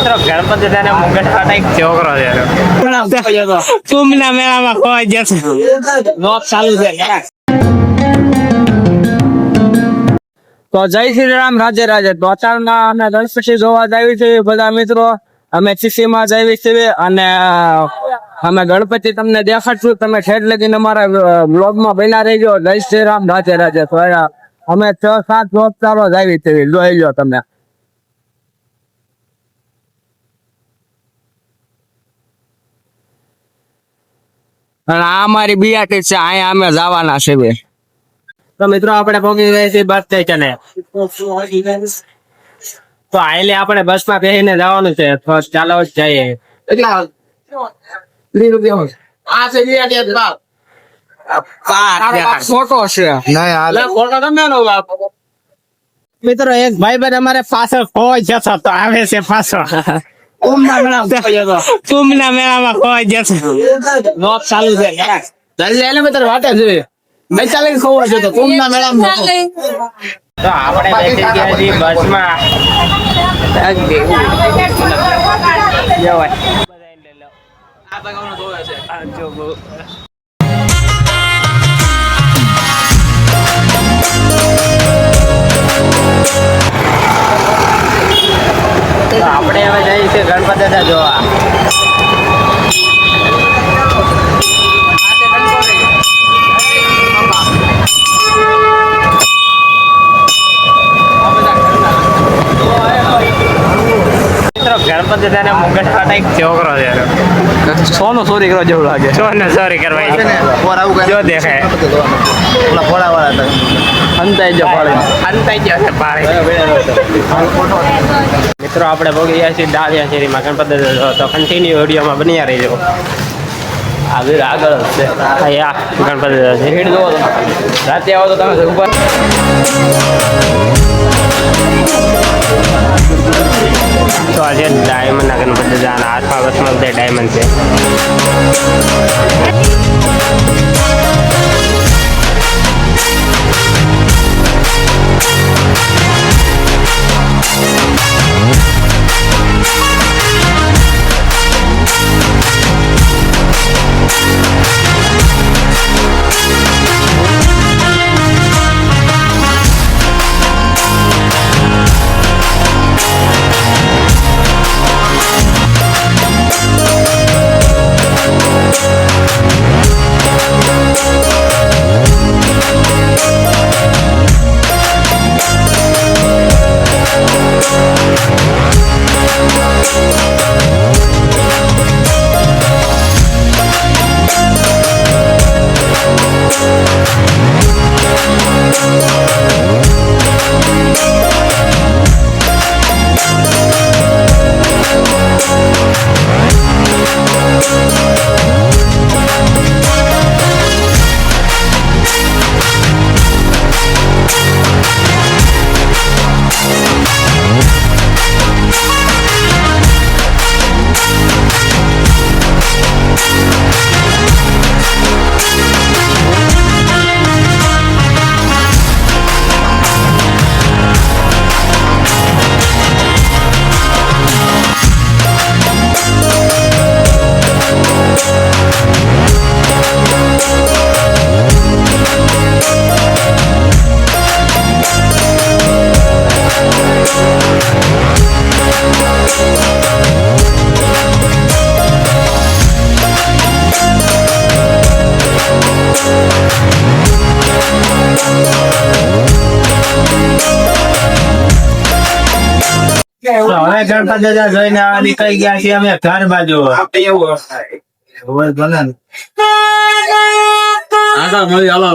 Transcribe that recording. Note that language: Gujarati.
ગણપતિ દાદા મુંગટ ખાતા એક છોકરો છે કુંભના મેળામાં ખોવાઈ જશે લોક ચાલુ છે તો જય શ્રી રામ રાજે રાજે તો અત્યારના અમે ગણપતિ જોવા જાવી છે બધા મિત્રો અમે ચીસી માં જાવી છે અને અમે ગણપતિ તમને દેખાડશું તમે ઠેઠ લગીને અમારા બ્લોગ માં બન્યા રહેજો જય શ્રી રામ રાજે રાજે તો અમે 6-7 બ્લોગ ચાલો જાવી છે જોઈ લો તમે અને આ અમારી બીઆરટી છે અહીંયા અમે જવાના છે તો મિત્રો આપણે પહોંચી ગયા છીએ બસ સ્ટેશને તો આઈને આપણે બસ માં બેસીને જવાનું છે તો ચાલો જઈએ ફોટો છે મિત્રો એક ભાઈ બહેન અમારે પાછળ ખોવાઈ જતો તો આવે છે પાછળ કુંભના મેળામાં ખોવાઈ જશે લોક ચાલુ છે જલ્દી મિત્રો વાટે જોઈએ બેચાલે ખોવાઈ જતો કુંભના મેળામાં તો આપણે બેસી ગયા છીએ બસમાં આપણે હવે જઈએ છીએ ગણપતિ દાદા જોવા ગણપતિ દાદા મુંગટ ખાતા એક છોકરો છે સોનો ચોરી કરવા જેવું લાગે સોનો ચોરી કરવા જો દેખાય ફોડા વાળા હંતાઈ ગયો મિત્રો આપણે ભોગી ગયા છીએ ડાળિયા શેરીમાં ગણપતિ દાદા તો કન્ટિન્યુ વિડીયોમાં બન્યા રહીજો આગળ આગળ છે ગણપતિ દાદા છે રાતે આવો તો તમે ઉપર તો આજે ડાયમંડ ના ગણપતિ દાદાના હાથમાં બસમાં બધા ડાયમંડ છે હવે ગણપતિ દાદા જોઈને નીકળી ગયા છીએ અમે ઘર બાજુ મળી હાલો